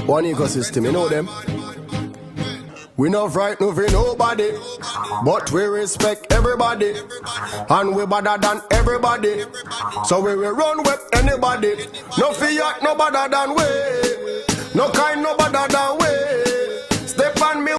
One ecosystem, you know them. We not frightened for nobody, but we respect everybody, and we better than everybody. So we will run with anybody. No fear, no better than we. No kind, no better than we. Step on me.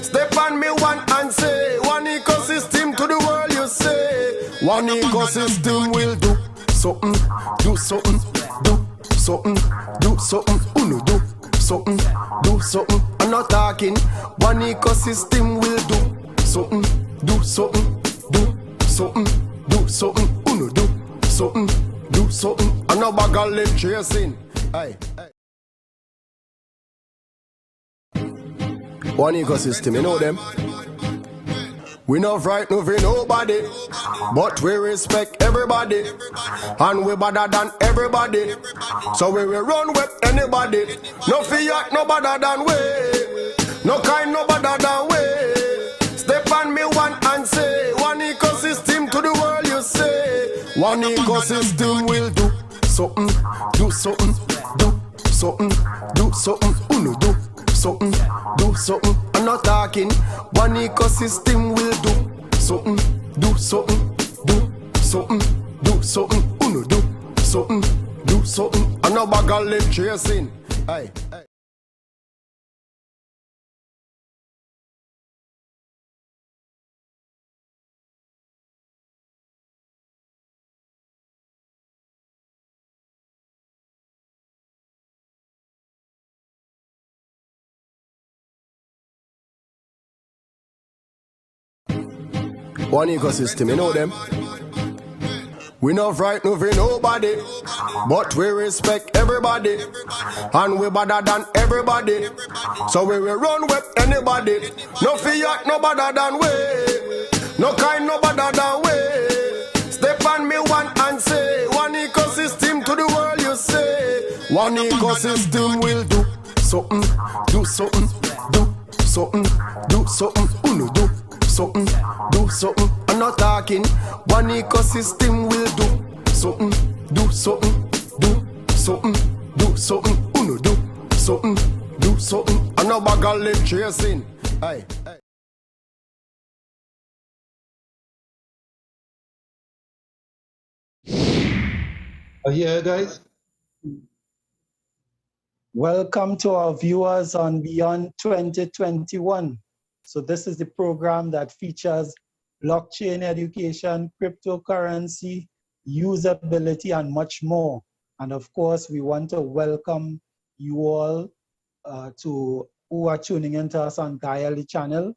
Step on me one and say, one ecosystem to the world you say. One ecosystem will do something, do something, do something, do something, uno do something, do something. I'm not talking. One ecosystem will do something, do something, do something, do something, uno do something, do something. I'm not bag of lip chasing. Aye. One ecosystem, you know them. We not frightened for nobody, but we respect everybody, and we better than everybody. So we will run with anybody. No fear, no better than we. No kind, no better than we. Step on me one and say, one ecosystem to the world you say. One ecosystem will do something, do something, do something, do something, uno do something, do something. I'm not talking. One ecosystem will do something, do something, do something, do something, uno do something, do something. I'm not bag of lip chasing. Aye. One ecosystem, you know them. We not frightened for nobody, but we respect everybody, and we better than everybody. So we will run with anybody. No fear, no better than we. No kind, no better than we. Step on me one and say, one ecosystem to the world you say. One ecosystem will do something, do something, do something, do something, uno do something, do something. I'm not talking. One ecosystem will do something, do something, do something, do something, uno do something, do something. I'm not bag of lip chasing. Aye. Are you here, guys? Welcome to our viewers on Beyond 2021. So this is the program that features blockchain education, cryptocurrency, usability, and much more. And of course, we want to welcome you all who are tuning into us on Dial channel.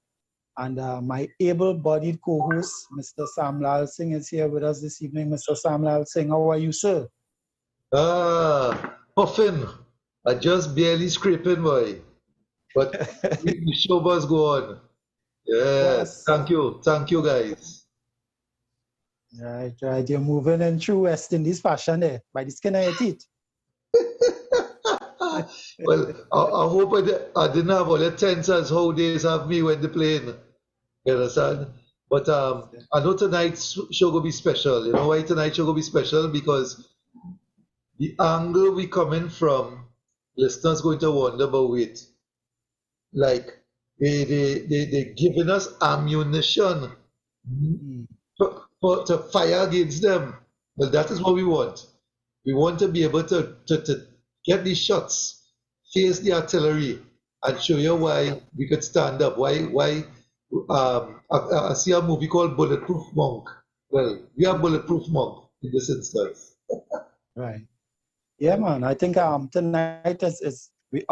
And my able-bodied co-host, Mr. Samlal Singh, is here with us this evening. Mr. Samlal Singh, how are you, sir? Puffin. I just barely scraping, boy. But the show must go on. Yes. Thank you, guys. Right. You're moving in through West Indies fashion there, by the skin of your teeth. Well, I hope I didn't have all the tensions how days have me when they playing. You understand? But I know tonight's show will be special. You know why tonight's show will be special? Because the angle we coming from, listeners going to wonder, but wait, like they giving us ammunition to fire against them. Well, that is what we want. We want to be able to get these shots, face the artillery, and show you why we could stand up. Why I see a movie called Bulletproof Monk. Well, we are Bulletproof Monk in this instance. Right. Yeah, man. I think tonight we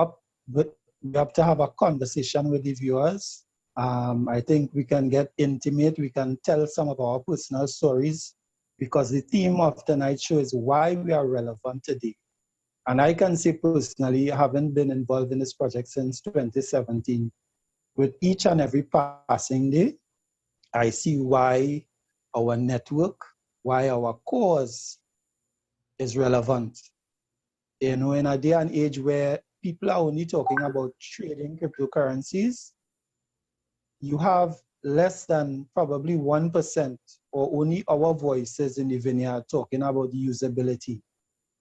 have to have a conversation with the viewers. I think we can get intimate. We can tell some of our personal stories, because the theme of tonight's show is why we are relevant today. And I can say personally, having been involved in this project since 2017, with each and every passing day, I see why our network, why our cause is relevant. You know, in a day and age where people are only talking about trading cryptocurrencies, you have less than probably 1% or only our voices in the vineyard talking about the usability,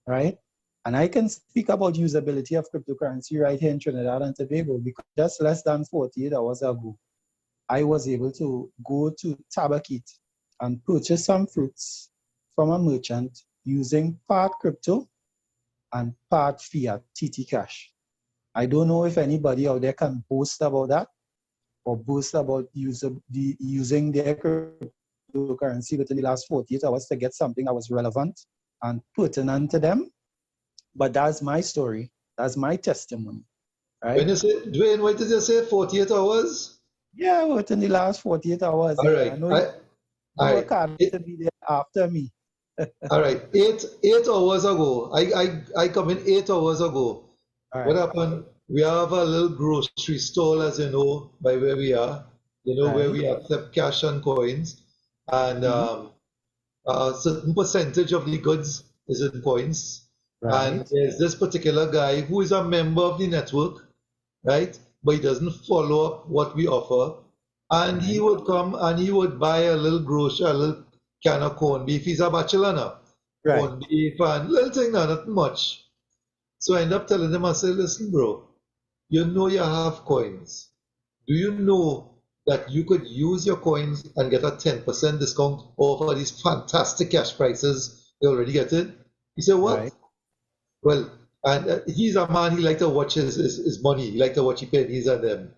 right? And I can speak about usability of cryptocurrency right here in Trinidad and Tobago because just less than 48 hours ago, I was able to go to Tabakit and purchase some fruits from a merchant using part crypto and part fiat TT cash. I don't know if anybody out there can boast about that or boast about using their cryptocurrency within the last 48 hours to get something that was relevant and pertinent to them. But that's my story. That's my testimony, right? When you say, Dwayne, what did you say? 48 hours? Yeah, within the last 48 hours. All right. I know you work hard to be there after me. All right. Eight hours ago. I come in 8 hours ago. All What right. happened? We have a little grocery stall, as you know, by where we are. You know, where we accept cash and coins. And a certain percentage of the goods is in coins. And there's this particular guy who is a member of the network, right? But he doesn't follow up what we offer. And he would come and he would buy a little can of corned beef. He's a bachelor now. Corned beef and little thing now, not much. So I end up telling him, I say, listen, bro, you know you have coins. Do you know that you could use your coins and get a 10% discount over these fantastic cash prices you're already getting? He said, what? Right. Well, and he's a man, he like to watch his money. He like to watch his pennies and them.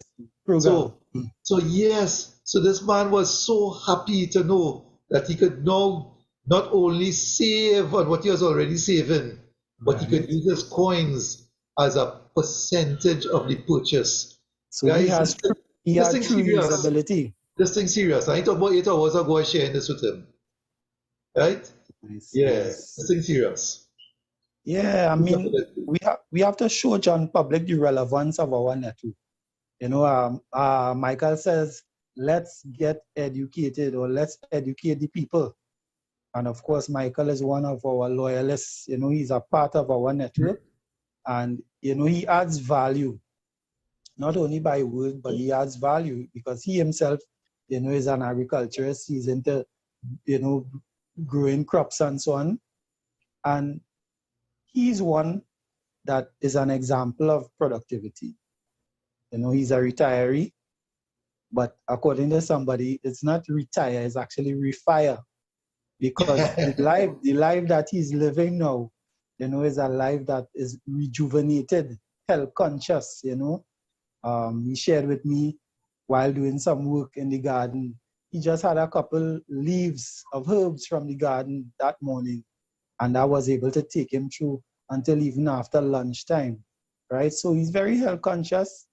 So yes, so this man was so happy to know that he could now not only save on what he was already saving, but he could use his coins as a percentage of the purchase. So guys, he has true usability. This thing's serious. I talked about 8 hours ago, I sharing this with him. Right? Yes, this thing's serious. Yeah, I mean, we have to show John public the relevance of our network. You know, Michael says, let's get educated or let's educate the people. And of course, Michael is one of our loyalists. You know, he's a part of our network. And, you know, he adds value, not only by word, but he adds value because he himself, you know, is an agriculturist. He's into, you know, growing crops and so on. And he's one that is an example of productivity. You know, he's a retiree, but according to somebody, it's not retire, it's actually refire. Because the life that he's living now, you know, is a life that is rejuvenated, health conscious, you know. He shared with me while doing some work in the garden, he just had a couple leaves of herbs from the garden that morning. And I was able to take him through until even after lunchtime, right? So he's very health conscious.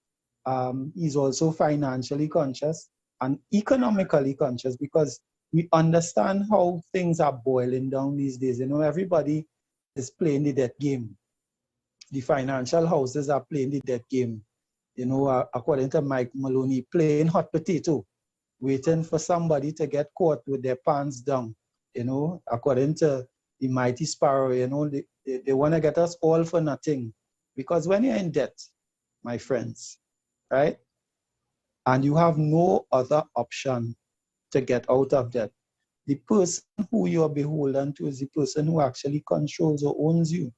He's also financially conscious and economically conscious because we understand how things are boiling down these days. You know, everybody is playing the debt game. The financial houses are playing the debt game. You know, according to Mike Maloney, playing hot potato, waiting for somebody to get caught with their pants down. You know, according to the mighty sparrow, you know, they want to get us all for nothing. Because when you're in debt, my friends, right, and you have no other option to get out of debt, the person who you are beholden to is the person who actually controls or owns you.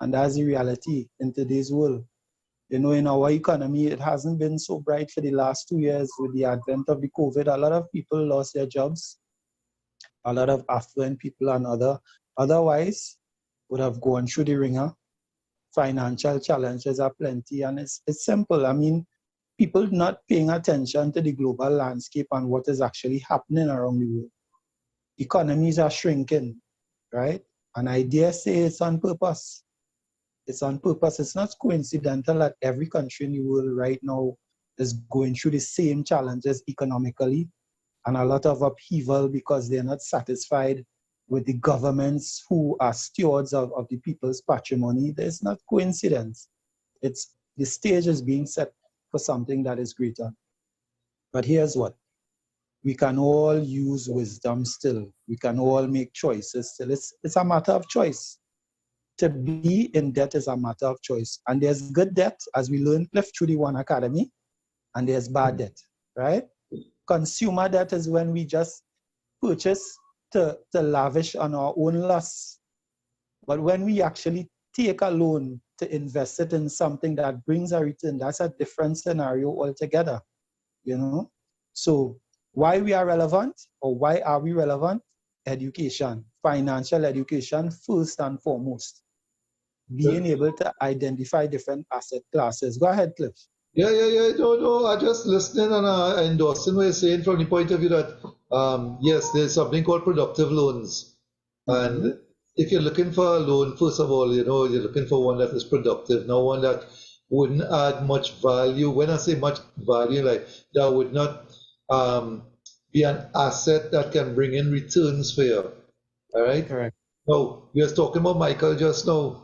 And that's the reality in today's world. You know, in our economy, it hasn't been so bright for the last 2 years with the advent of the COVID. A lot of people lost their jobs. A lot of affluent people and otherwise would have gone through the ringer. Financial challenges are plenty, and it's simple. I mean, people not paying attention to the global landscape and what is actually happening around the world. Economies are shrinking, right? And I dare say it's on purpose. It's on purpose. It's not coincidental that every country in the world right now is going through the same challenges economically and a lot of upheaval because they're not satisfied with the governments who are stewards of the people's patrimony. There's not coincidence. It's the stage is being set for something that is greater. But here's what. We can all use wisdom still. We can all make choices still. It's a matter of choice. To be in debt is a matter of choice. And there's good debt, as we learned through the One Academy, and there's bad debt, right? Consumer debt is when we just purchase to lavish on our own lusts. But when we actually take a loan to invest it in something that brings a return, that's a different scenario altogether, you know? So why we are relevant, or why are we relevant? Education, financial education first and foremost. Being able to identify different asset classes. Go ahead, Cliff. Yeah. No. I just listening and endorsing what you're saying from the point of view that, yes, there's something called productive loans. And if you're looking for a loan, first of all, you're looking for one that is productive, not one that wouldn't add much value. When I say much value, like that would not be an asset that can bring in returns for you. All right? Correct. Now, we were talking about Michael just now.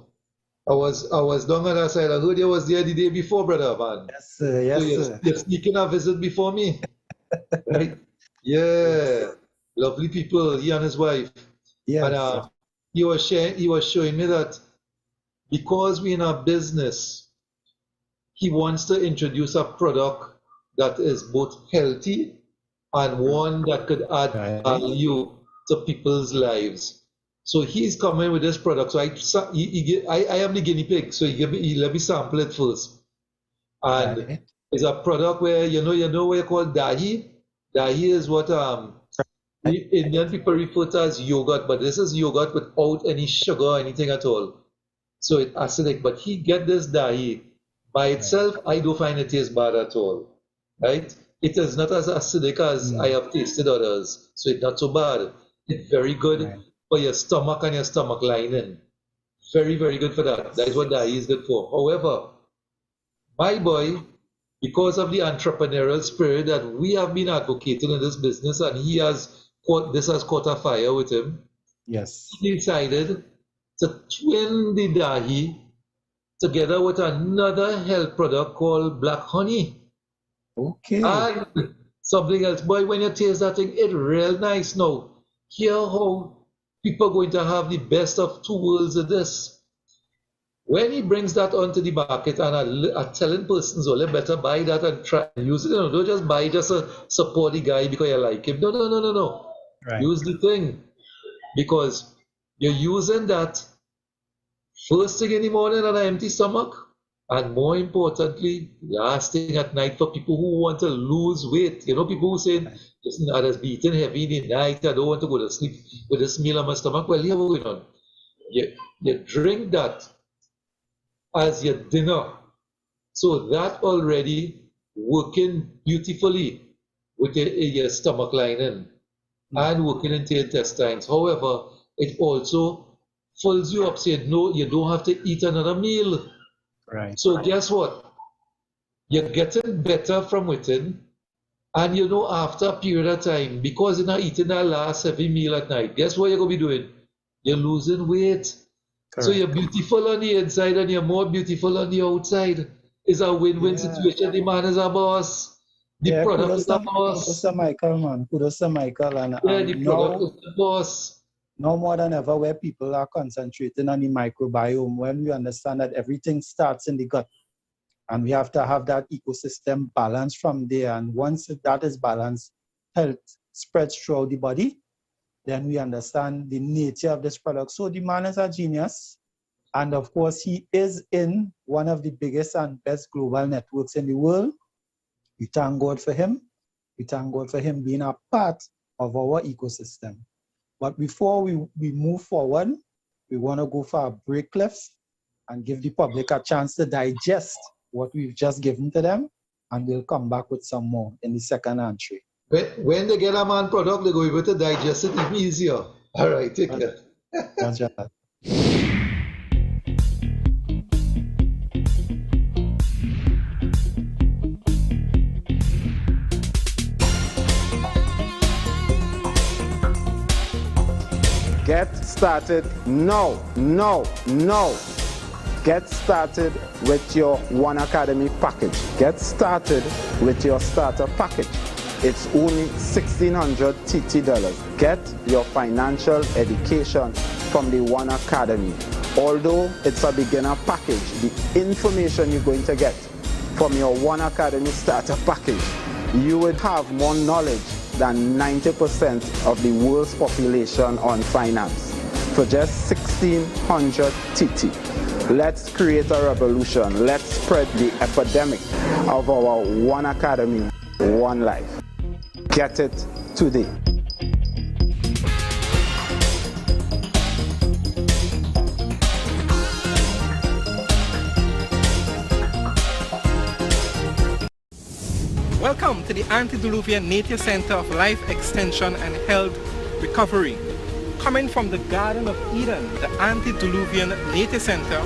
I was down on that side. I heard you was there the day before, brother, man. Yes, sir. Yes, So sir. you're sneaking a visit before me. Right? Yeah. Lovely people, he and his wife. Yes, And sir. he was showing me that because we're in a business, he wants to introduce a product that is both healthy and one that could add Right. value to people's lives. So he's coming with this product. So I am the guinea pig. So he let me sample it first. And Right. it's a product where you know what you call dahi. Dahi is what Indian people refer to as yogurt, but this is yogurt without any sugar or anything at all. So it's acidic. But he get this dahi by itself. I don't find it tastes bad at all. Right? It is not as acidic as I have tasted others. So it's not so bad. It's very good. Right. For your stomach and your stomach lining. Very, very good for that. That is what dahi is good for. However, my boy, because of the entrepreneurial spirit that we have been advocating in this business, and this has caught a fire with him, Yes. he decided to twin the dahi together with another health product called black honey. Okay. And something else. Boy, when you taste that thing, it's real nice now. Hear how people are going to have the best of two worlds of this. When he brings that onto the market, and I'm telling persons, oh, they better buy that and try and use it. Don't just buy just to support the guy because you like him. No. Right. Use the thing. Because you're using that first thing in the morning on an empty stomach, and more importantly, last thing at night for people who want to lose weight. You know, people who say, listen, I just be eating heavy in the night, I don't want to go to sleep with this meal on my stomach. Well, here's what's going on. You drink that as your dinner. So that already working beautifully with your stomach lining and working into your intestines. However, it also fills you up, so you don't have to eat another meal. Right. So guess what? You're getting better from within, and after a period of time, because you're not eating that last heavy meal at night, guess what you're going to be doing? You're losing weight. Correct. So you're beautiful on the inside and you're more beautiful on the outside. It's a win-win situation. The man is a boss. The product is a boss. Kudos to Michael, man. Kudos to Michael. And The product is the boss. Now more than ever, where people are concentrating on the microbiome, when we understand that everything starts in the gut, and we have to have that ecosystem balanced from there. And once that is balanced, health spreads throughout the body, then we understand the nature of this product. So the man is a genius. And of course, he is in one of the biggest and best global networks in the world. We thank God for him. We thank God for him being a part of our ecosystem. But before we move forward, we want to go for a break, Cliff, and give the public a chance to digest what we've just given to them, and we'll come back with some more in the second entry. When they get a man product, they're going to digest it even easier. All right, take care. Roger. Get started now. Get started with your One Academy package. Get started with your starter package. It's only $1,600 TT. Get your financial education from the One Academy. Although it's a beginner package, the information you're going to get from your One Academy starter package you would have more knowledge than 90% of the world's population on finance for just 1,600 TT. Let's create a revolution. Let's spread the epidemic of our One Academy, One Life. Get it today. Welcome to the Antediluvian Nature Center of Life Extension and Health Recovery. Coming from the Garden of Eden, the Antediluvian Nature Center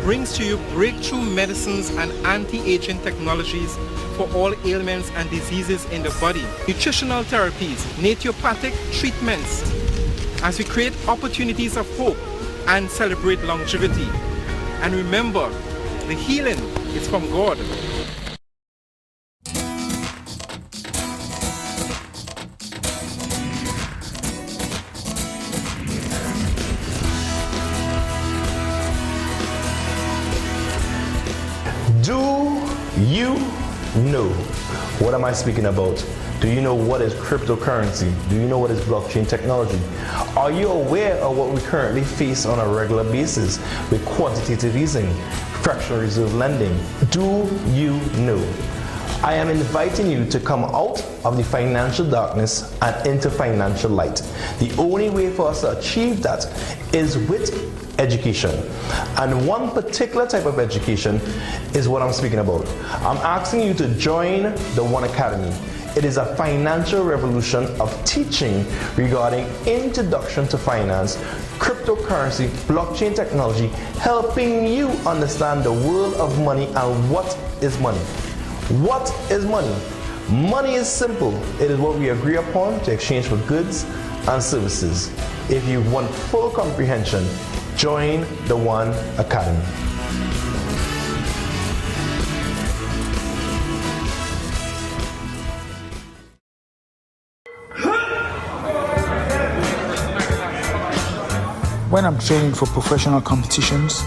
brings to you breakthrough medicines and anti-aging technologies for all ailments and diseases in the body, nutritional therapies, naturopathic treatments, as we create opportunities of hope and celebrate longevity. And remember, the healing is from God. Do you know? What am I speaking about? Do you know what is cryptocurrency? Do you know what is blockchain technology? Are you aware of what we currently face on a regular basis with quantitative easing, fractional reserve lending? Do you know? I am inviting you to come out of the financial darkness and into financial light. The only way for us to achieve that is with education. And one particular type of education is what I'm speaking about. I'm asking you to join the One Academy. It is a financial revolution of teaching regarding introduction to finance, cryptocurrency, blockchain technology, helping you understand the world of money and what is money. What is money? Money is simple. It is what we agree upon to exchange for goods and services. If you want full comprehension, join the One Academy. When I'm training for professional competitions,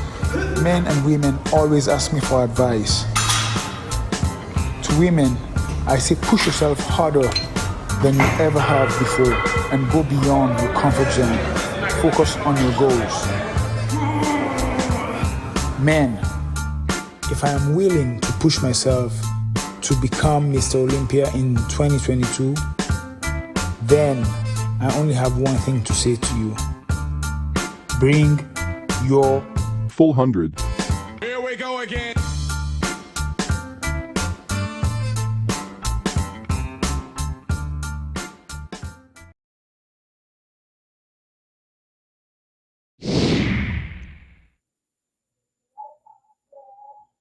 men and women always ask me for advice. To women, I say push yourself harder than you ever have before and go beyond your comfort zone. Focus on your goals. Men, if I am willing to push myself to become Mr. Olympia in 2022, then I only have one thing to say to you. Bring your full 100. Here we go again.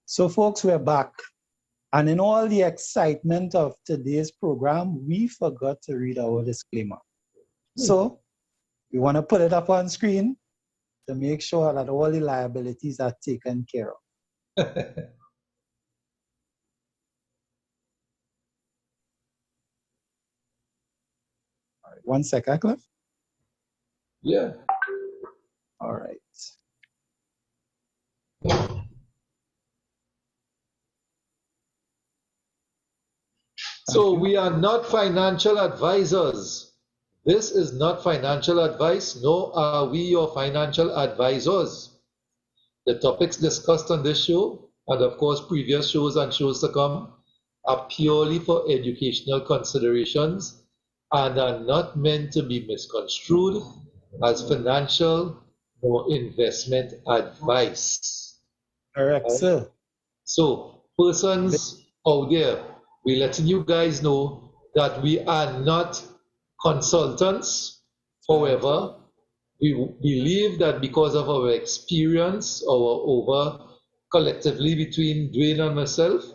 So folks, we're back. And in all the excitement of today's program, we forgot to read our disclaimer. So we want to put it up on screen to make sure that all the liabilities are taken care of. All right, 1 second, Cliff. Yeah. All right. So we are not financial advisors. This is not financial advice, nor are we your financial advisors. The topics discussed on this show, and of course previous shows and shows to come, are purely for educational considerations and are not meant to be misconstrued as financial or investment advice. Correct, sir. So persons out there, we're letting you guys know that we are not consultants. However, we believe that because of our experience, collectively between Dwayne and myself,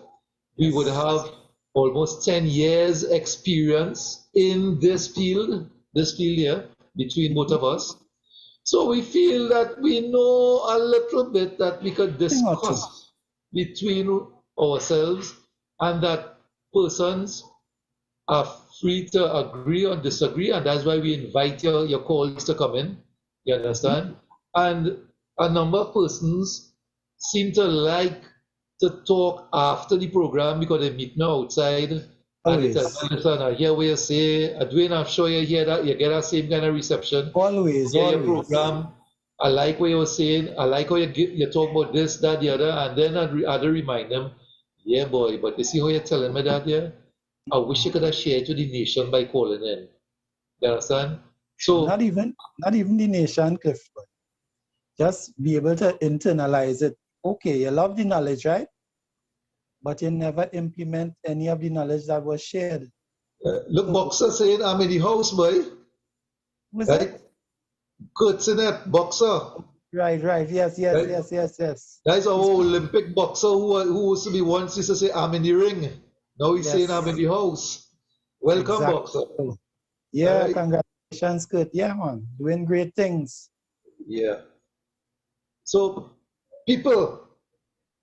we would have almost 10 years experience in this field here, between both of us. So we feel that we know a little bit that we could discuss between ourselves, and that persons are free to agree or disagree, and that's why we invite your calls to come in. You understand? And a number of persons seem to like to talk after the program because they meet me outside And they tell Always. me, listen, I hear what you say. Dwayne, I'm sure you hear that. You get that same kind of reception. Always, Hear your always. program. I like what you were saying. I like how you talk about this, that, the other. And then I'd remind them, yeah, boy, but you see how you're telling me that, yeah? I wish you could have shared to the nation by calling in. You understand? So, Not even the nation, Clifford. Just be able to internalize it. Okay, you love the knowledge, right? But you never implement any of the knowledge that was shared. look, Boxer saying, I'm in the house, boy. Was Right? it? Kurt's in it, Boxer. Right. Yes. That's our Olympic boxer who used to be once used to say, I'm in the ring. Now he's saying, I'm in the house. Welcome, Boxer. Yeah, Right? congratulations, Kurt. Yeah, man. Doing great things. Yeah. So, people,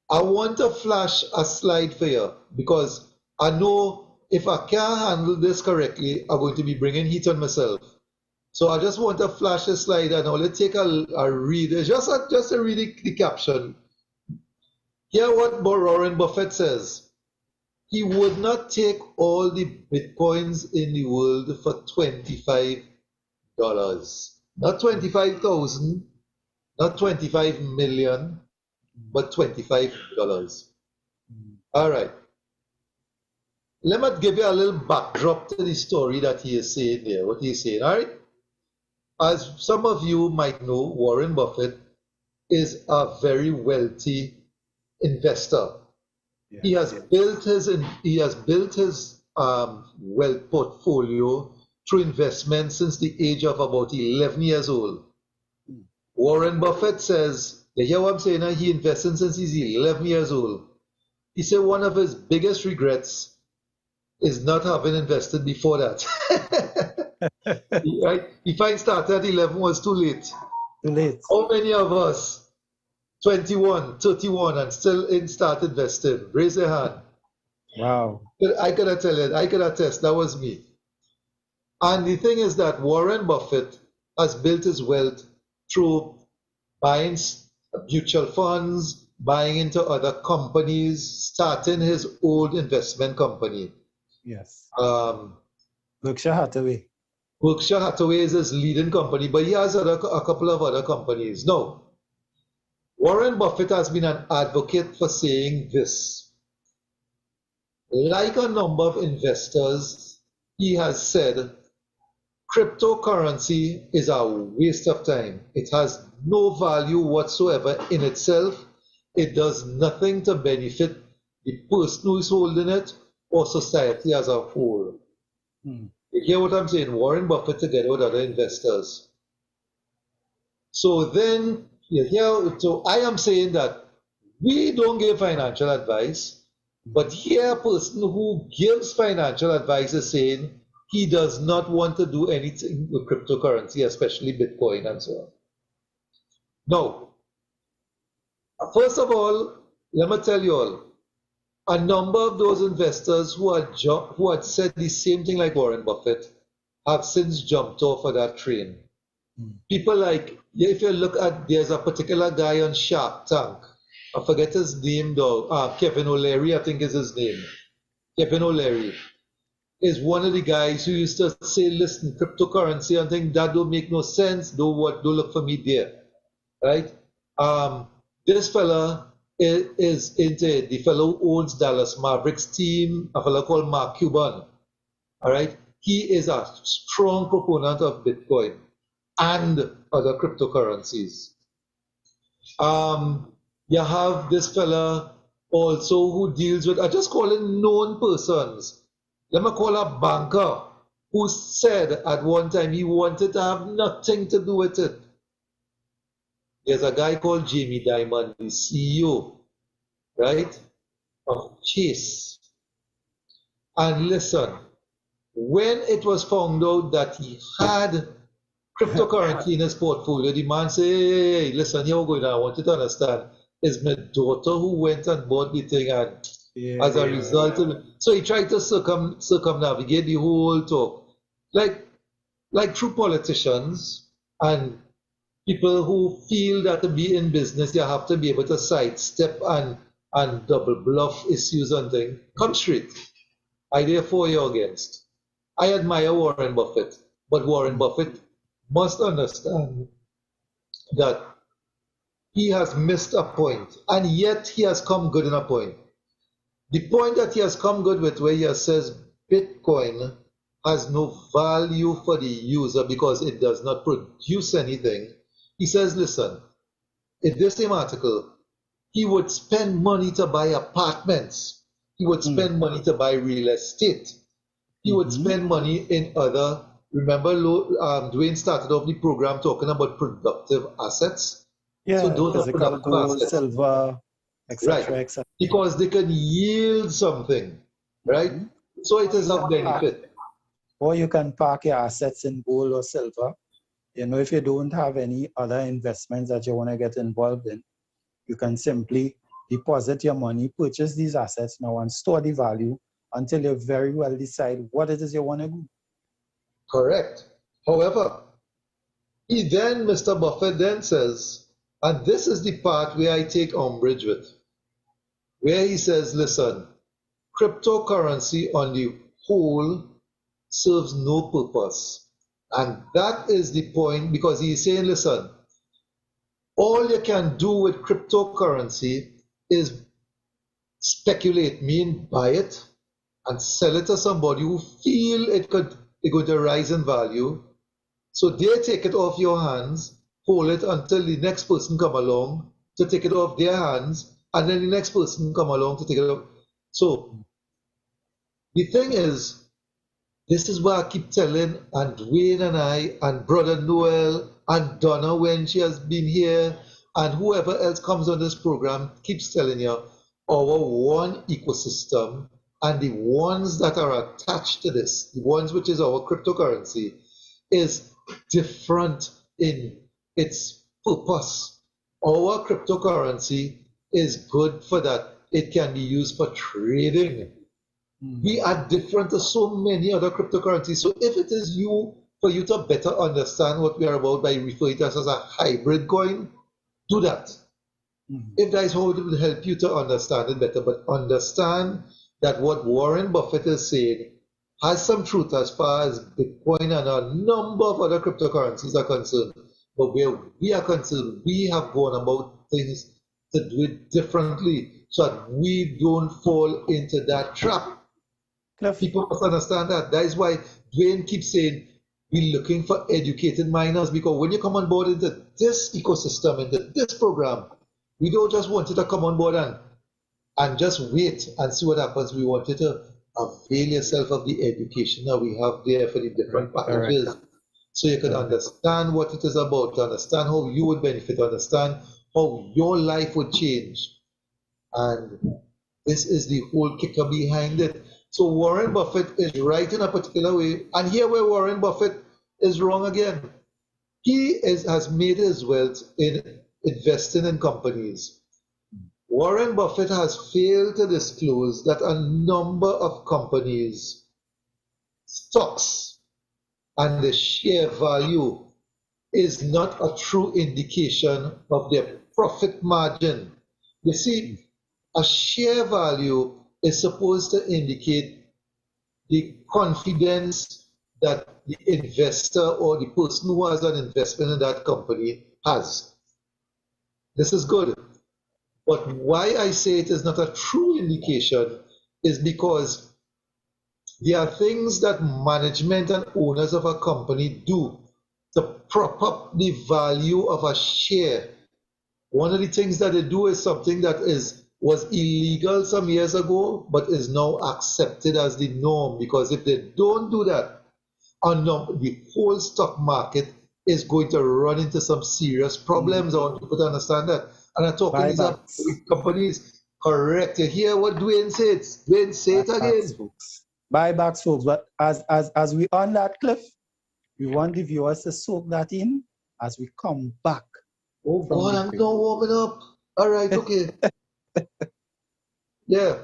I want to flash a slide for you because I know if I can't handle this correctly, I'm going to be bringing heat on myself. So I just want to flash a slide and I'll take a read. It's just to read the caption. Hear what Warren Buffett says. He would not take all the bitcoins in the world for $25. Not 25,000, not 25 million, but $25. All right. Let me give you a little backdrop to the story that he is saying there, what he's saying, all right? As some of you might know, Warren Buffett is a very wealthy investor. Yeah. He has built his wealth portfolio through investment since the age of about 11 years old. Warren Buffett says, you hear what I'm saying? He invested since he's 11 years old. He said one of his biggest regrets is not having invested before that. Right? He finds started at 11 was too late. Too late. How many of us, 21, 31, and still in start investing? Raise your hand. Wow. I gotta tell you, I could attest, that was me. And the thing is that Warren Buffett has built his wealth through buying mutual funds, buying into other companies, starting his old investment company. Yes. Berkshire Hathaway. Berkshire Hathaway is his leading company, but he has a couple of other companies. Now, Warren Buffett has been an advocate for saying this. Like a number of investors, he has said, cryptocurrency is a waste of time. It has no value whatsoever in itself. It does nothing to benefit the person who is holding it or society as a whole. You hear what I'm saying? Warren Buffett together with other investors. So then, so I am saying that we don't give financial advice, but here a person who gives financial advice is saying he does not want to do anything with cryptocurrency, especially Bitcoin and so on. Now, first of all, let me tell you all, a number of those investors who had said the same thing like Warren Buffett have since jumped off of that train. People like, if you look at, there's a particular guy on Shark Tank, I forget his name though, Kevin O'Leary, I think is his name. Kevin O'Leary is one of the guys who used to say, listen, cryptocurrency, I think that don't make no sense, don't look for me there, right? This fella is into it. The fellow who owns Dallas Mavericks team, a fellow called Mark Cuban, all right? He is a strong proponent of Bitcoin and other cryptocurrencies. You have this fella also who deals with, I just call it known persons. Let me call a banker who said at one time he wanted to have nothing to do with it. There's a guy called Jamie Dimon, the CEO, right, of Chase. And listen, when it was found out that he had cryptocurrency in his portfolio, the man said, hey, listen, here we go now. I want you to understand. It's my daughter who went and bought the thing, and as a result of it. So he tried to circumnavigate the whole talk. Like true politicians and people who feel that to be in business, you have to be able to sidestep and double bluff issues and things. Come straight. I therefore you're against. I admire Warren Buffett, but Warren Buffett must understand that he has missed a point, and yet he has come good in a point. The point that he has come good with, where he says Bitcoin has no value for the user because it does not produce anything. He says, listen, in this same article, he would spend money to buy apartments. He would spend money to buy real estate. He would spend money in other, remember, Dwayne started off the program talking about productive assets. Yeah, So those are physical productive gold, assets. silver, etc., Right. etc. Because they can yield something, right? So it is a benefit. Or you can park your assets in gold or silver. You know, if you don't have any other investments that you want to get involved in, you can simply deposit your money, purchase these assets now, and store the value until you very well decide what it is you want to do. Correct. However, Mr. Buffett then says, and this is the part where I take umbrage with, where he says, listen, cryptocurrency on the whole serves no purpose. And that is the point, because he's saying, listen, all you can do with cryptocurrency is speculate, mean buy it and sell it to somebody who feel it going to rise in value. So they take it off your hands, hold it until the next person come along to take it off their hands, and then the next person come along to take it off. So the thing is, this is what I keep telling, and Dwayne and I, and Brother Noel, and Donna when she has been here, and whoever else comes on this program keeps telling you, our one ecosystem and the ones that are attached to this, the ones which is our cryptocurrency, is different in its purpose. Our cryptocurrency is good for that. It can be used for trading. We are different to so many other cryptocurrencies. So if it is for you to better understand what we are about by referring to us as a hybrid coin, do that. If that is how it will help you to understand it better, but understand that what Warren Buffett is saying has some truth as far as Bitcoin and a number of other cryptocurrencies are concerned. But where we are concerned, we have gone about things to do it differently so that we don't fall into that trap. People must understand that. That is why Dwayne keeps saying we're looking for educated miners, because when you come on board into this ecosystem, into this program, we don't just want you to come on board and just wait and see what happens. We want you to avail yourself of the education that we have there for the different packages, so you can understand what it is about, to understand how you would benefit, to understand how your life would change. And this is the whole kicker behind it. So Warren Buffett is right in a particular way, and here where Warren Buffett is wrong again. He has made his wealth in investing in companies. Warren Buffett has failed to disclose that a number of companies, stocks, and the share value is not a true indication of their profit margin. You see, a share value is supposed to indicate the confidence that the investor or the person who has an investment in that company has. This is good. But why I say it is not a true indication is because there are things that management and owners of a company do to prop up the value of a share. One of the things that they do is something that was illegal some years ago, but is now accepted as the norm, because if they don't do that, the whole stock market is going to run into some serious problems. I want people to understand that. And I'm talking these are companies. Correct. You hear what Dwayne said? Dwayne, say it again. Folks. Buybacks, folks. But as we on that cliff, we want the viewers to soak that in as we come back. Oh God, I'm not warming up. All right, okay. Yeah.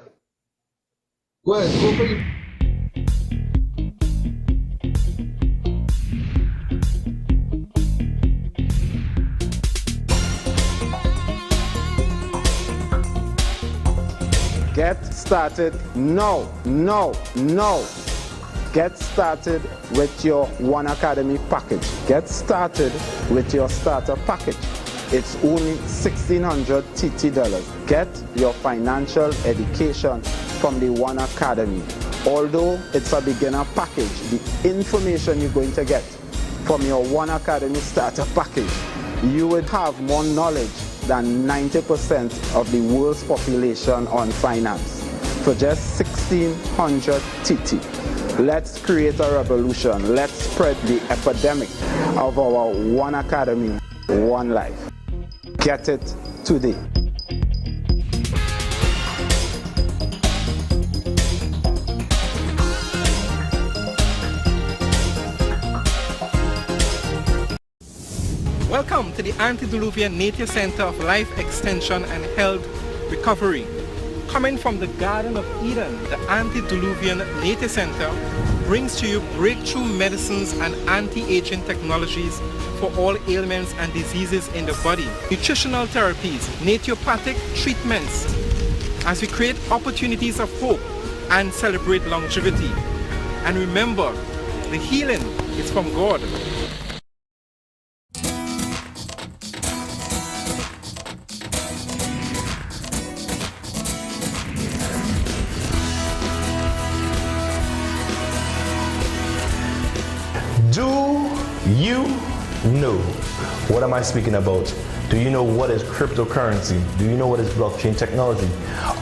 Go ahead, go for it. Get started now. Get started with your One Academy package. Get started with your starter package. It's only $1,600 TT. Get your financial education from the One Academy. Although it's a beginner package, the information you're going to get from your One Academy starter package, you would have more knowledge than 90% of the world's population on finance for just $1,600 TT. Let's create a revolution. Let's spread the epidemic of our One Academy, One Life. Get it today. Welcome to the Antediluvian Native Center of Life Extension and Health Recovery. Coming from the Garden of Eden, the Antediluvian Native Center brings to you breakthrough medicines and anti-aging technologies for all ailments and diseases in the body, nutritional therapies, naturopathic treatments, as we create opportunities of hope and celebrate longevity. And remember, the healing is from God. Do you know what am I speaking about? Do you know what is cryptocurrency? Do you know what is blockchain technology?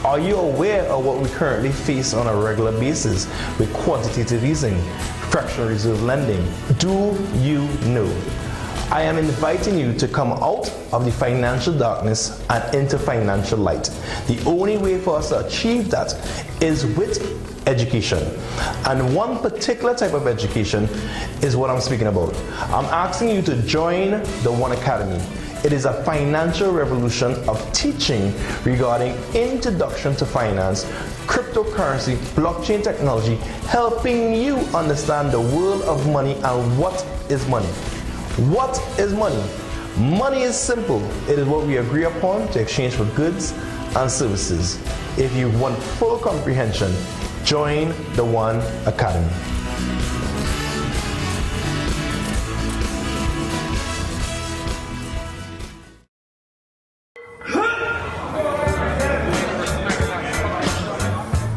Are you aware of what we currently face on a regular basis with quantitative easing, fractional reserve lending? Do you know? I am inviting you to come out of the financial darkness and into financial light. The only way for us to achieve that is with education. And one particular type of education is what I'm speaking about. I'm asking you to join the One Academy. It is a financial revolution of teaching regarding introduction to finance, cryptocurrency, blockchain technology, helping you understand the world of money and what is money. What is money? Money is simple. It is what we agree upon to exchange for goods and services. If you want full comprehension, join the One Academy.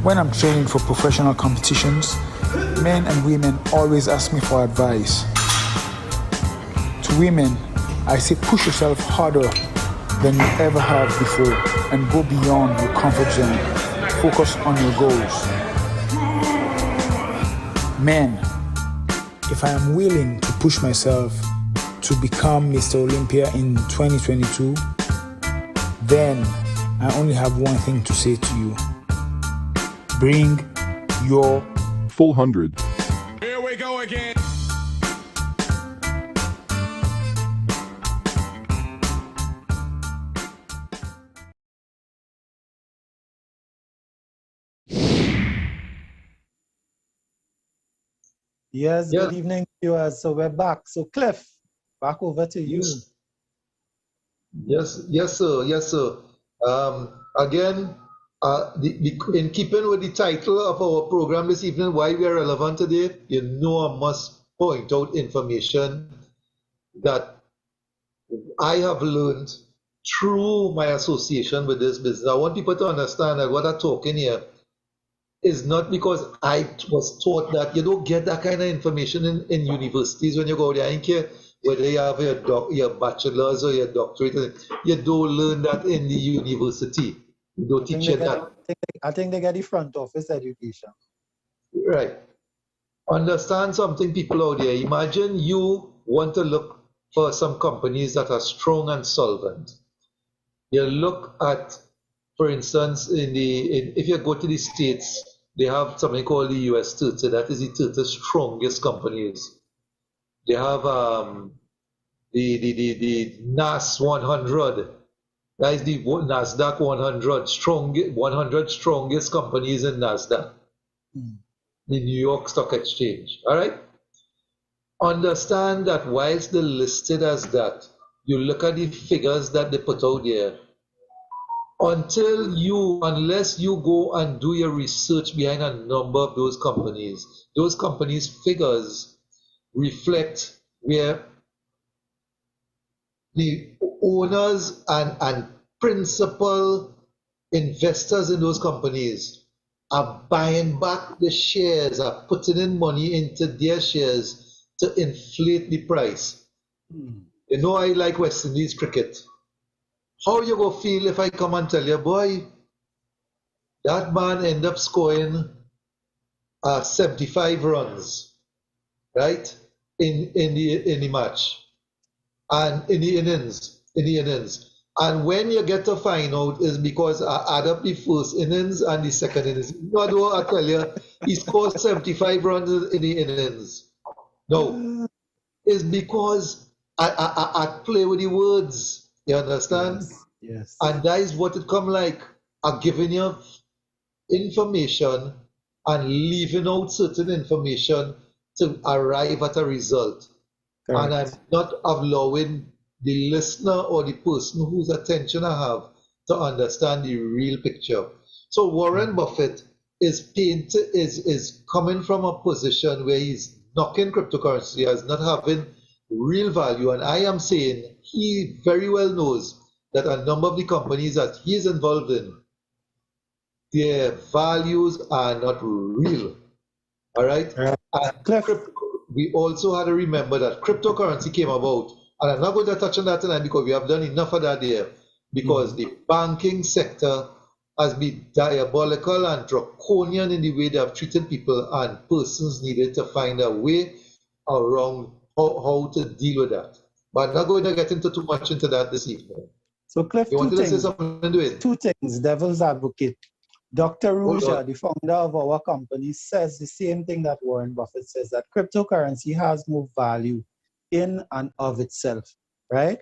When I'm training for professional competitions, men and women always ask me for advice. To women, I say push yourself harder than you ever have before and go beyond your comfort zone. Focus on your goals. Men, if I am willing to push myself to become Mr. Olympia in 2022, then I only have one thing to say to you. Bring your Full 100. Here we go again. Yes, good evening, viewers. So we're back. So Cliff, back over to you. Yes, sir. Again, in keeping with the title of our program this evening, why we are relevant today, you know I must point out information that I have learned through my association with this business. I want people to understand that what I'm talking here is not because I was taught that. You don't get that kind of information in universities when you go there. I don't care whether you have your bachelor's or your doctorate. You don't learn that in the university. You don't teach you that. I think they get the front office education. Right. Understand something, people out there. Imagine you want to look for some companies that are strong and solvent. You look at, for instance, if you go to the States, they have something called the US 30. That is the 30 strongest companies. They have the NAS 100. That is the NASDAQ 100 strongest companies in NASDAQ, the New York Stock Exchange. All right. Understand that whilst they're listed as that, you look at the figures that they put out there. unless you go and do your research behind a number of those companies' figures reflect where the owners and principal investors in those companies are buying back the shares, are putting in money into their shares to inflate the price. You know, I like West Indies cricket. How you go feel if I come and tell you, boy, that man end up scoring 75 runs, right, in the match and in the innings. And when you get to find out is because I add up the first innings and the second innings. Not what I tell you, he scored 75 runs in the innings. No, it's because I play with the words. You understand? Yes. And that is what it come like. I'm giving you information and leaving out certain information to arrive at a result. Correct. And I'm not allowing the listener or the person whose attention I have to understand the real picture. So Warren Buffett is coming from a position where he's knocking cryptocurrency as not having real value. And I am saying he very well knows that a number of the companies that he is involved in, their values are not real. All right? Cliff. We also had to remember that cryptocurrency came about, and I'm not going to touch on that tonight because we have done enough of that there, because the banking sector has been diabolical and draconian in the way they have treated people, and persons needed to find a way around how to deal with that. But I'm not going to get into too much into that this evening. So Cliff, You wanted to say something to it? Two things, devil's advocate. Dr. Ruja, the founder of our company, says the same thing that Warren Buffett says, that cryptocurrency has no value in and of itself, right?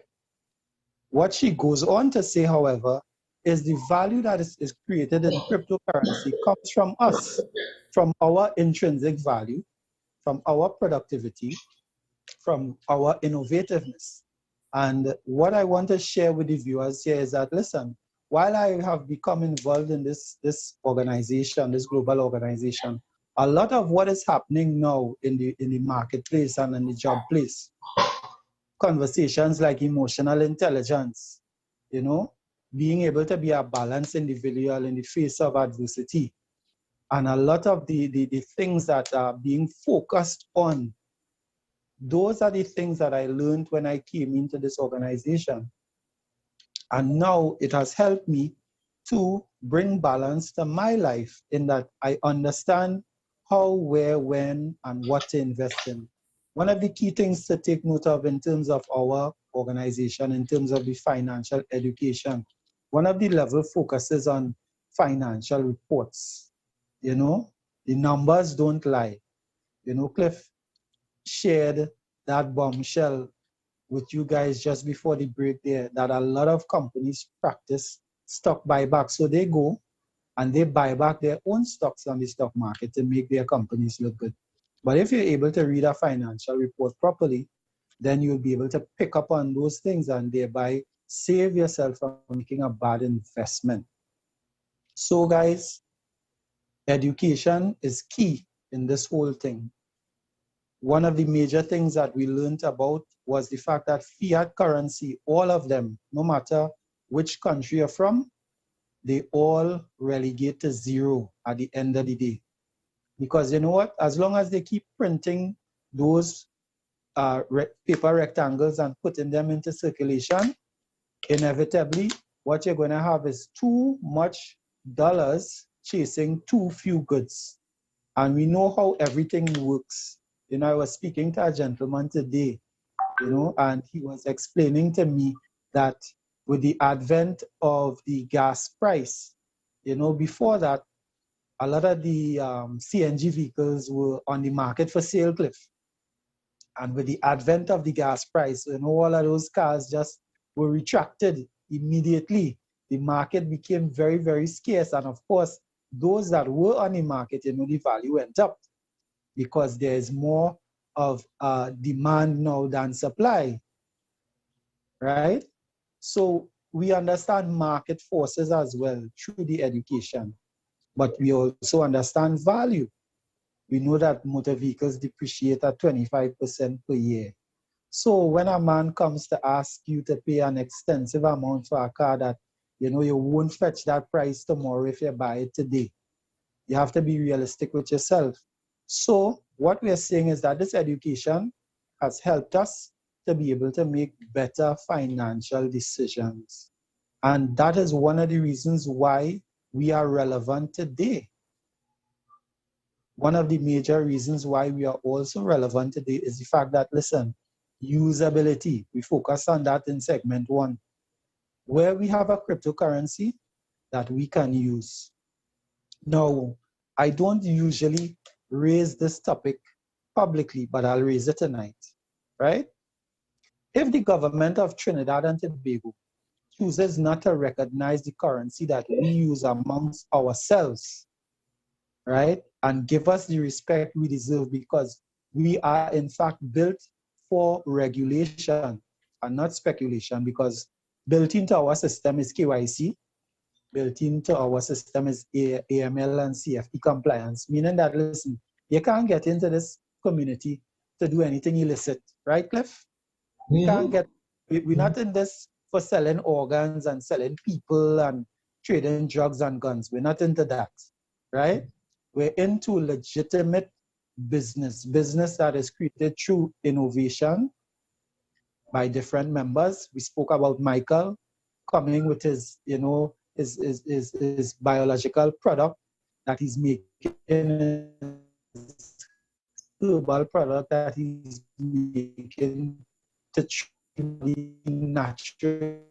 What she goes on to say, however, is the value that is created in cryptocurrency comes from us, from our intrinsic value, from our productivity, from our innovativeness. And what I want to share with the viewers here is that, listen, while I have become involved in this organization, this global organization, a lot of what is happening now in the marketplace and in the job place, conversations like emotional intelligence, you know, being able to be a balanced individual in the face of adversity, and a lot of the things that are being focused on, those are the things that I learned when I came into this organization. And now it has helped me to bring balance to my life in that I understand how, where, when, and what to invest in. One of the key things to take note of in terms of our organization, in terms of the financial education, one of the level focuses on financial reports. You know, the numbers don't lie. You know, Cliff shared that bombshell with you guys just before the break there, that a lot of companies practice stock buyback. So they go and they buy back their own stocks on the stock market to make their companies look good. But if you're able to read a financial report properly, then you'll be able to pick up on those things and thereby save yourself from making a bad investment. So guys, education is key in this whole thing. One of the major things that we learned about was the fact that fiat currency, all of them, no matter which country you're from, they all relegate to zero at the end of the day. Because you know what? As long as they keep printing those paper rectangles and putting them into circulation, inevitably, what you're going to have is too much dollars chasing too few goods. And we know how everything works. You know, I was speaking to a gentleman today, you know, and he was explaining to me that with the advent of the gas price, you know, before that, a lot of the CNG vehicles were on the market for sale, Cliff. And with the advent of the gas price, you know, all of those cars just were retracted immediately. The market became very, very scarce. And of course, those that were on the market, you know, the value went up, because there's more of demand now than supply, right? So we understand market forces as well through the education, but we also understand value. We know that motor vehicles depreciate at 25% per year. So when a man comes to ask you to pay an extensive amount for a car that, you know, you won't fetch that price tomorrow if you buy it today, you have to be realistic with yourself. So what we're saying is that this education has helped us to be able to make better financial decisions. And that is one of the reasons why we are relevant today. One of the major reasons why we are also relevant today is the fact that, listen, usability, we focus on that in segment 1, where we have a cryptocurrency that we can use. Now, I don't usually raise this topic publicly, but I'll raise it tonight, right? If the government of Trinidad and Tobago chooses not to recognize the currency that we use amongst ourselves, right, and give us the respect we deserve, because we are in fact built for regulation and not speculation, because built into our system is KYC, built into our system is AML and CFT compliance, meaning that, listen, you can't get into this community to do anything illicit, right, Cliff? We can't get, we're not in this for selling organs and selling people and trading drugs and guns. We're not into that, right? We're into legitimate business that is created through innovation by different members. We spoke about Michael coming with his, you know, his biological product that he's making, herbal product that he's making to naturally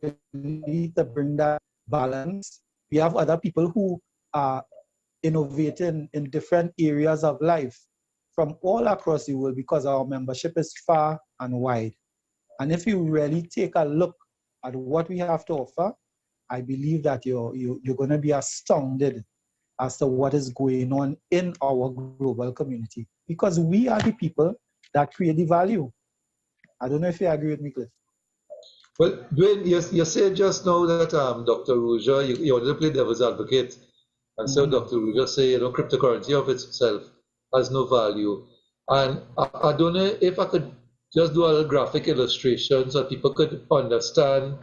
to bring that balance. We have other people who are innovating in different areas of life from all across the world, because our membership is far and wide. And if you really take a look at what we have to offer, I believe that you're going to be astounded as to what is going on in our global community, because we are the people that create the value. I don't know if you agree with me, Cliff. Well, Dwayne, you said just now that Dr. Ruja, you wanted to play devil's advocate, and so Dr. Ruja say, you know, cryptocurrency of itself has no value. And I don't know if I could just do a little graphic illustration so people could understand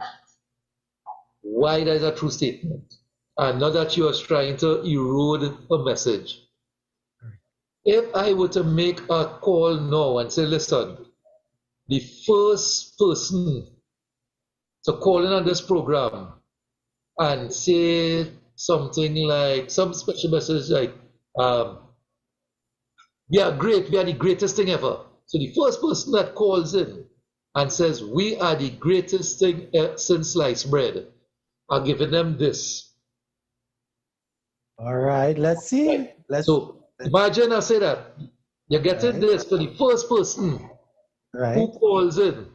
why that is a true statement, and not that you are trying to erode a message. If I were to make a call now and say, listen, the first person to call in on this program and say something like, some special message like, we are great, we are the greatest thing ever. So the first person that calls in and says, we are the greatest thing since sliced bread, are giving them this. All right, let's see. Imagine I say that. You're getting this for the first person who calls in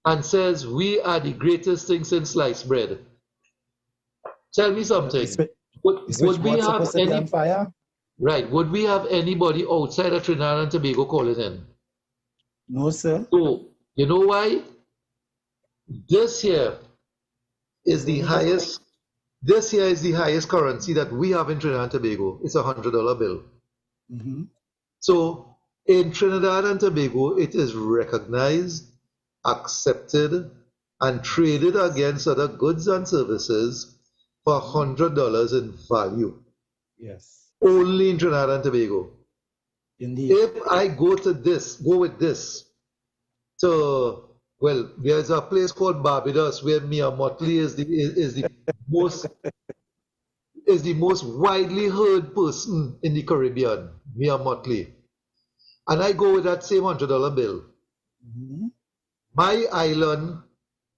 and says, we are the greatest thing since sliced bread. Tell me something. Would we have any fire? Right. Would we have anybody outside of Trinidad and Tobago calling in? No, sir. So, you know why? This here is the highest. This here is the highest currency that we have in Trinidad and Tobago. It's $100 bill. So in Trinidad and Tobago, it is recognized, accepted, and traded against other goods and services for $100 in value. Yes. Only in Trinidad and Tobago. Indeed. If I go with this, so, well, there's a place called Barbados where Mia Motley is the most widely heard person in the Caribbean, Mia Motley. And I go with that same $100 bill. My island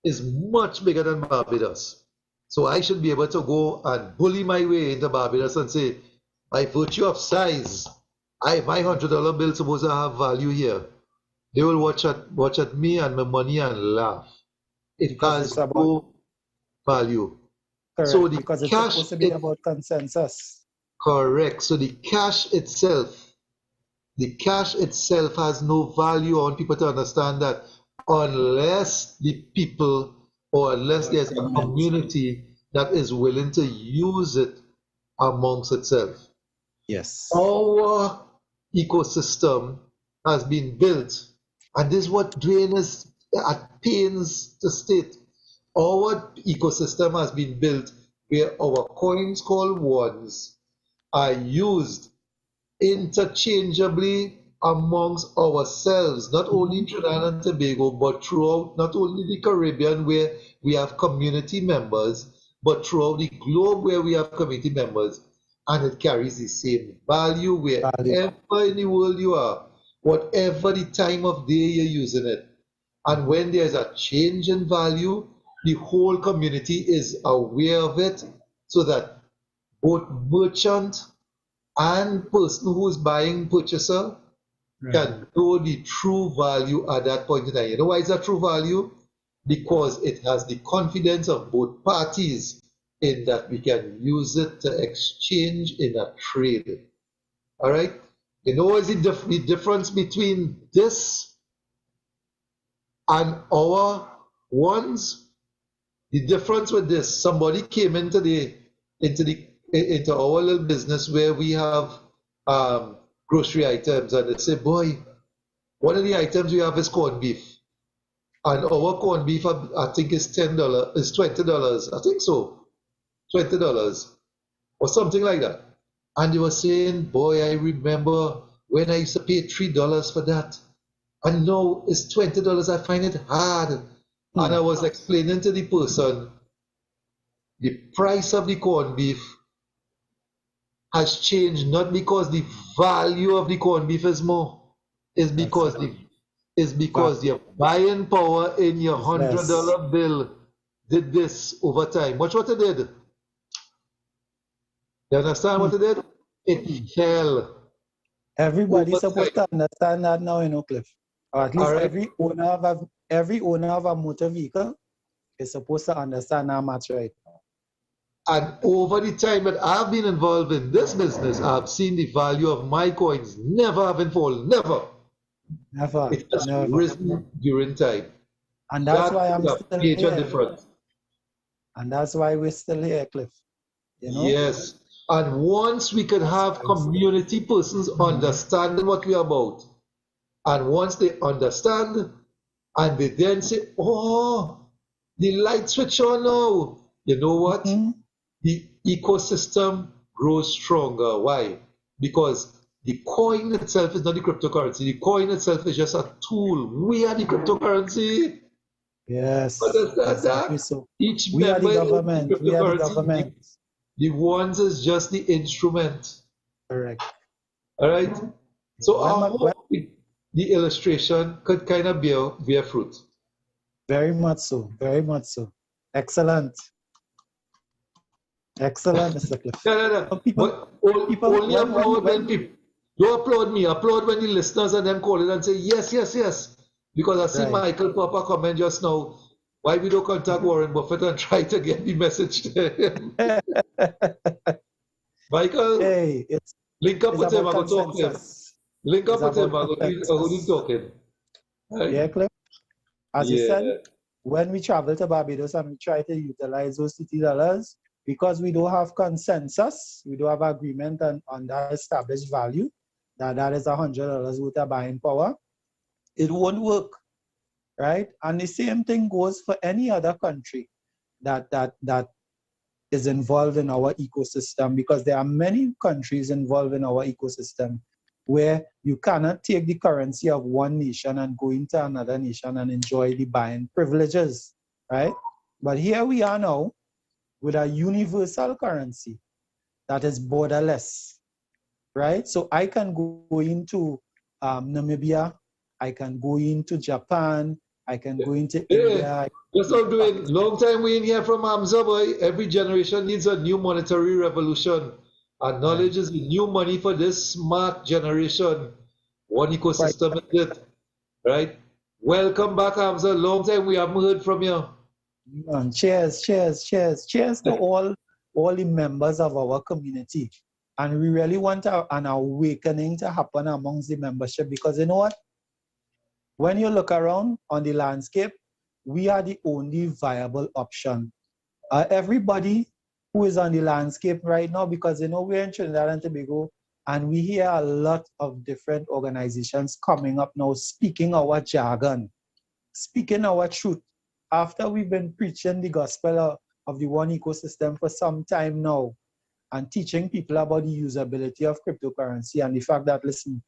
is much bigger than Barbados. So I should be able to go and bully my way into Barbados and say, by virtue of size, my $100 bill is supposed to have value here. They will watch at me and my money and laugh. It has no value. Correct, so the because it's cash, supposed to be about consensus. Correct. So the cash itself has no value. I want people to understand that unless the people or unless there's a community that is willing to use it amongst itself. Yes. Our ecosystem has been built, and this is what Dwayne is at pains to state. Our ecosystem has been built where our coins called ones are used interchangeably amongst ourselves, not only in Trinidad and Tobago, but throughout not only the Caribbean where we have community members, but throughout the globe where we have community members. And it carries the same value wherever in the world you are, whatever the time of day you're using it. And when there's a change in value, the whole community is aware of it, so that both merchant and person who is buying, purchaser, can know the true value at that point in time. You know why it's a true value? Because it has the confidence of both parties in that we can use it to exchange in a trade. All right? You know what is the difference between this and our ones? The difference with this, somebody came into our little business where we have grocery items, and they say, boy, one of the items we have is corned beef. And our corned beef, I think, is $10, is $20. I think so. $20 or something like that. And they were saying, boy, I remember when I used to pay $3 for that. And now it's $20. I find it hard. And I was explaining to the person, the price of the corned beef has changed not because the value of the corned beef is more, it's because the buying power in your $100 bill did this over time. Watch what it did. You understand what it did? It fell. Everybody's supposed to understand that now, Cliff. Or at least Right. every owner of a motor vehicle is supposed to understand that much right now. And over the time that I've been involved in this business, I've seen the value of my coins never having fallen. Never. Never. It has risen during time. And that's why I'm is a still major here. difference. And that's why we're still here, Cliff. Yes. And once we can have community persons understanding what we're about, and once they understand, and they then say, oh, the light switch on now. You know what? The ecosystem grows stronger. Why? Because the coin itself is not the cryptocurrency. The coin itself is just a tool. We are the cryptocurrency. Yes. Exactly. So each we are the member government. We are the government. The ones is just the instrument. Correct. All right. So I hope the illustration could kind of bear fruit. Very much so. Very much so. Excellent. Excellent, Mr. Cliff. Only applaud when people. Don't applaud me. Applaud when the listeners and them call it and say yes, yes, yes. Because I see Michael Papa comment just now. Why we don't contact Warren Buffett and try to get the message to him? Michael, link up with him. I'm going to talk to him. Link up with him. I'm going to talk to him. Right? Yeah, Cliff. As you said, when we travel to Barbados and we try to utilize those $50, because we don't have consensus, we don't have agreement on that established value, that is $100 worth of buying power, it won't work, right? And the same thing goes for any other country that is involved in our ecosystem, because there are many countries involved in our ecosystem where you cannot take the currency of one nation and go into another nation and enjoy the buying privileges, right? But here we are now with a universal currency that is borderless, right? So I can go into Namibia, I can go into Japan, I can go into India. That's what I'm doing. Long time we in here from Hamza, boy. Every generation needs a new monetary revolution. And knowledge is the new money for this smart generation. One ecosystem is it, right? Welcome back, Hamza. Long time we haven't heard from you. Cheers, cheers, cheers. Cheers to all the members of our community. And we really want an awakening to happen amongst the membership, because you know what? When you look around on the landscape, we are the only viable option. Everybody who is on the landscape right now, because we're in Trinidad and Tobago, and we hear a lot of different organizations coming up now, speaking our jargon, speaking our truth. After we've been preaching the gospel of the one ecosystem for some time now, and teaching people about the usability of cryptocurrency and the fact that, listen,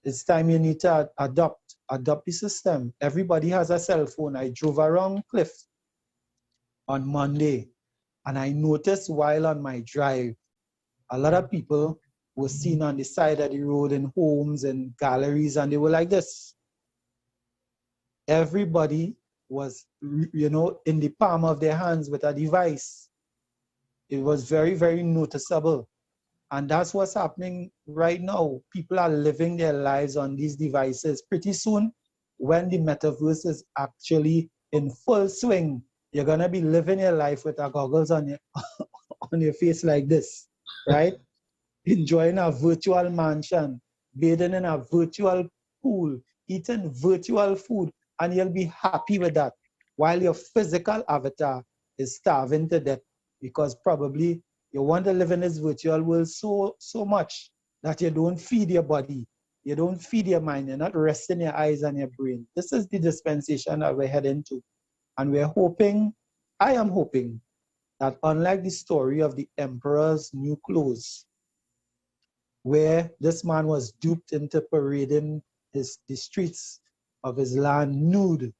it's time you need to adopt the system. Everybody has a cell phone. I drove around Cliff on Monday, and I noticed while on my drive, a lot of people were seen on the side of the road in homes and galleries, and they were like this. Everybody was, in the palm of their hands with a device. It was very, very noticeable. And that's what's happening right now. People are living their lives on these devices. Pretty soon, when the metaverse is actually in full swing, you're going to be living your life with a goggles on your face like this, right? Enjoying a virtual mansion, bathing in a virtual pool, eating virtual food, and you'll be happy with that, while your physical avatar is starving to death, because probably you want to live in this virtual world so much that you don't feed your body, you don't feed your mind, you're not resting your eyes and your brain. This is the dispensation that we're heading to. And I am hoping that unlike the story of the emperor's new clothes, where this man was duped into parading the streets of his land nude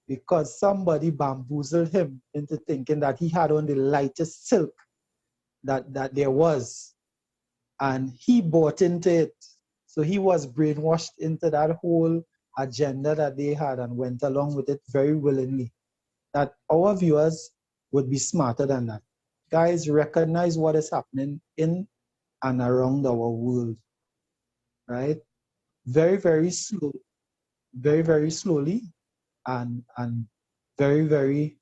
because somebody bamboozled him into thinking that he had on the lightest silk that there was, and he bought into it. So he was brainwashed into that whole agenda that they had and went along with it very willingly. That our viewers would be smarter than that. Guys, recognize what is happening in and around our world, right? Very, very slow, very, very slowly, and very, very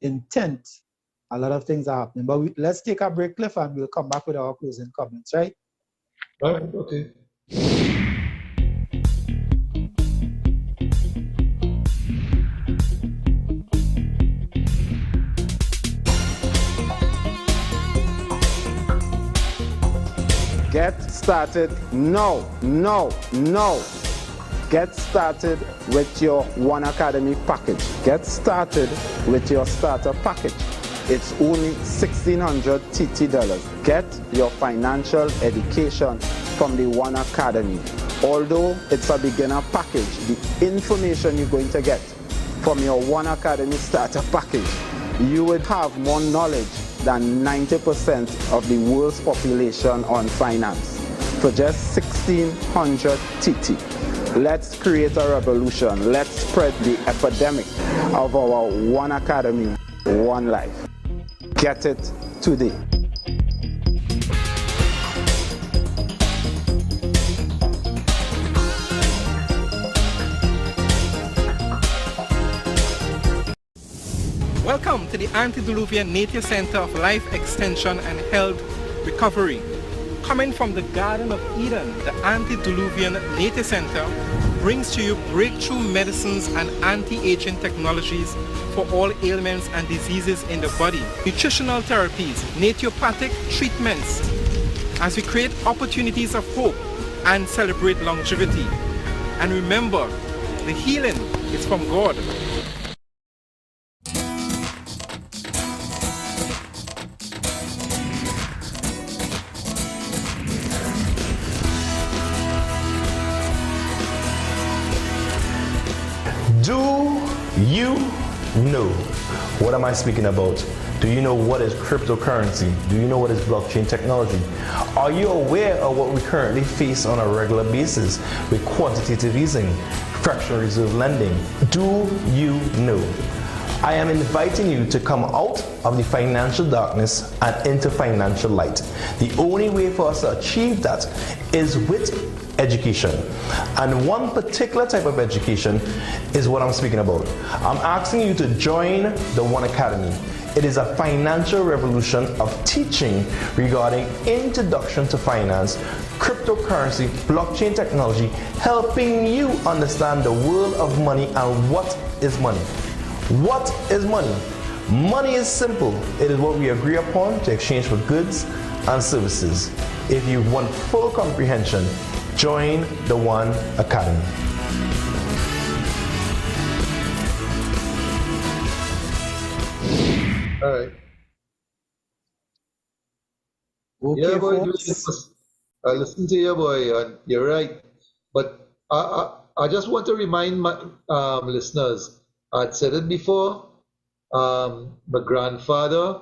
intent. A lot of things are happening. But let's take a break, Cliff, and we'll come back with our closing comments, right? All right, okay. Get started now. Get started with your One Academy package. Get started with your starter package. It's only $1,600 TT. Get your financial education from the One Academy. Although it's a beginner package, the information you're going to get from your One Academy starter package, you would have more knowledge than 90% of the world's population on finance for just $1,600 TT. Let's create a revolution. Let's spread the epidemic of our One Academy, One Life. Get it today. Welcome to the Antediluvian Nature Center of Life Extension and Health Recovery. Coming from the Garden of Eden, the Antediluvian Nature Center brings to you breakthrough medicines and anti-aging technologies for all ailments and diseases in the body, nutritional therapies, naturopathic treatments, as we create opportunities of hope and celebrate longevity. And remember, the healing is from God. Do you know what am I speaking about? Do you know what is cryptocurrency? Do you know what is blockchain technology? Are you aware of what we currently face on a regular basis with quantitative easing, fractional reserve lending? Do you know? I am inviting you to come out of the financial darkness and into financial light. The only way for us to achieve that is with education. And one particular type of education is what I'm speaking about. I'm asking you to join the One Academy. It is a financial revolution of teaching regarding introduction to finance, cryptocurrency, blockchain technology, helping you understand the world of money and what is money. What is money? Money is simple. It is what we agree upon to exchange for goods and services. If you want full comprehension, join the One Academy. All right. Okay, Yeah, boy, folks. I listen to you, boy, and you're right. But I just want to remind my listeners, I'd said it before. My grandfather,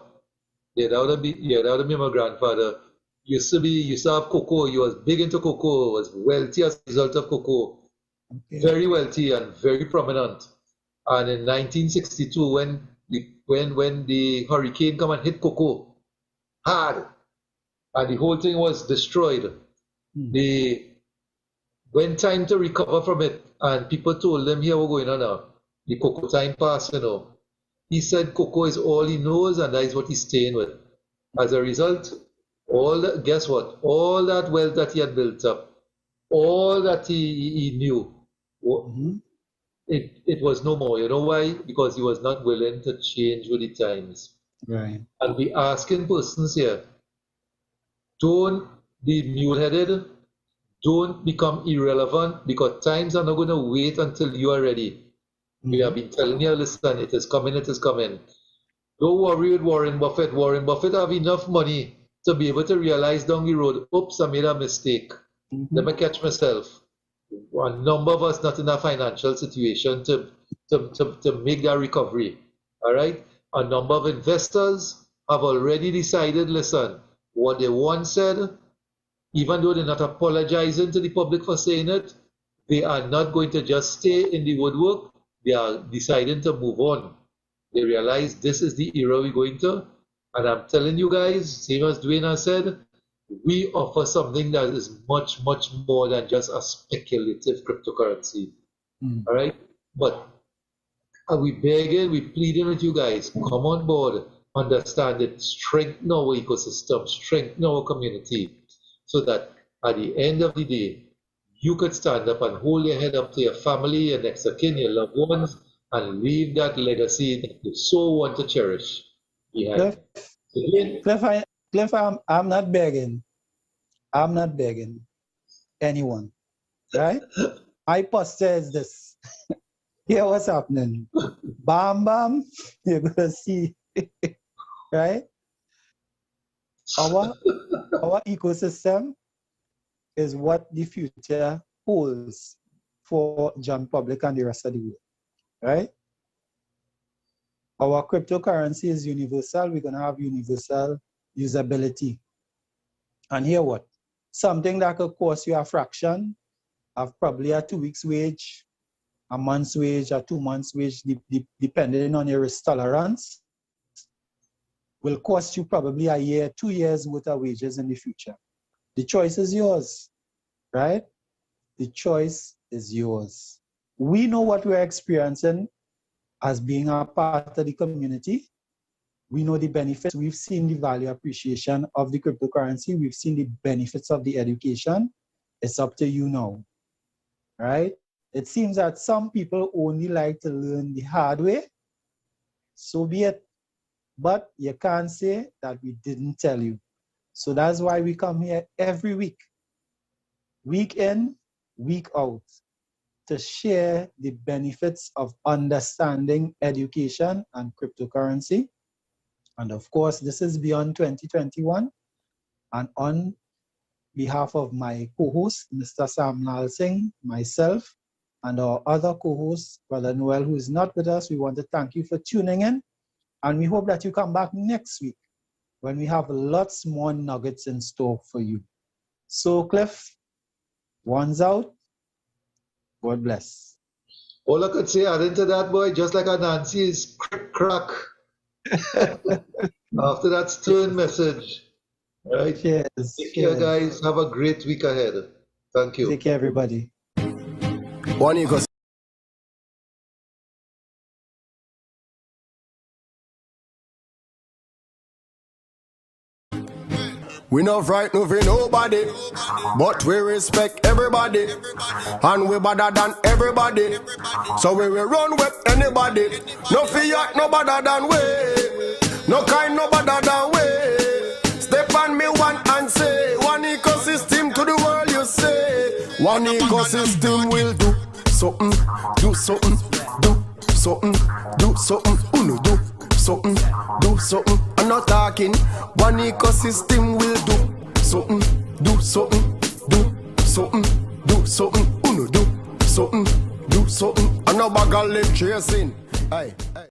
my grandfather used to have cocoa. He was big into cocoa, was wealthy as a result of cocoa, very wealthy and very prominent. And in 1962, when the hurricane come and hit cocoa hard, and the whole thing was destroyed. When time to recover from it, and people told him, here we're going on now. The cocoa time passed, He said cocoa is all he knows, and that is what he's staying with. As a result, guess what? All that wealth that he had built up, all that he knew, it was no more. You know why? Because he was not willing to change with the times. Right. And we asking persons here, don't be mule-headed, don't become irrelevant, because times are not going to wait until you are ready. We have been telling you, listen, it is coming, it is coming. Don't worry with Warren Buffett. Warren Buffett have enough money to be able to realize down the road, oops, I made a mistake. Let me catch myself. A number of us not in a financial situation to make that recovery. All right? A number of investors have already decided, listen, what they once said, even though they're not apologizing to the public for saying it, they are not going to just stay in the woodwork. They are deciding to move on. They realize this is the era we're going to. And I'm telling you guys, same as Dwayne has said, we offer something that is much, much more than just a speculative cryptocurrency. All right? But are we begging, we pleading with you guys, come on board, understand it, strengthen our ecosystem, strengthen our community, so that at the end of the day, you could stand up and hold your head up to your family, your next of kin, your loved ones, and leave that legacy that you so want to cherish behind. Cliff, I'm not begging. I'm not begging anyone, right? My posture is this. Here what's happening. Bam, bam, you're going to see, right? Our ecosystem is what the future holds for John Public and the rest of the world, right? Our cryptocurrency is universal. We're going to have universal usability. And here what? Something that could cost you a fraction of probably a 2 weeks wage, a month's wage, a 2 months wage, depending on your risk tolerance, will cost you probably a year, 2 years worth of wages in the future. The choice is yours, right? The choice is yours. We know what we're experiencing as being a part of the community. We know the benefits. We've seen the value appreciation of the cryptocurrency. We've seen the benefits of the education. It's up to you now, right? It seems that some people only like to learn the hard way. So be it. But you can't say that we didn't tell you. So that's why we come here every week in, week out, to share the benefits of understanding education and cryptocurrency. And of course, this is beyond 2021. And on behalf of my co-host, Mr. Sam Lal Singh, myself, and our other co-host, Brother Noel, who is not with us, we want to thank you for tuning in. And we hope that you come back next week when we have lots more nuggets in store for you. So, Cliff, one's out. God bless. All I could say, adding to that, boy, just like a Nancy, is crack. After that stern message. Right? Cheers. Take care, guys. Have a great week ahead. Thank you. Take care, everybody. One ecosystem. We not frightened for nobody, but we respect everybody, and we better than everybody. So we will run with anybody. No fear, no better than we. No kind, no better than we. Step on me one and say, one ecosystem to the world you say. One ecosystem will do something, do something, do something, do something, uno do something, do something. I'm not talking. One ecosystem will do something, do something, do something, do something, uno do something, do something. I'm not bag of lip chasing. Hey, hey.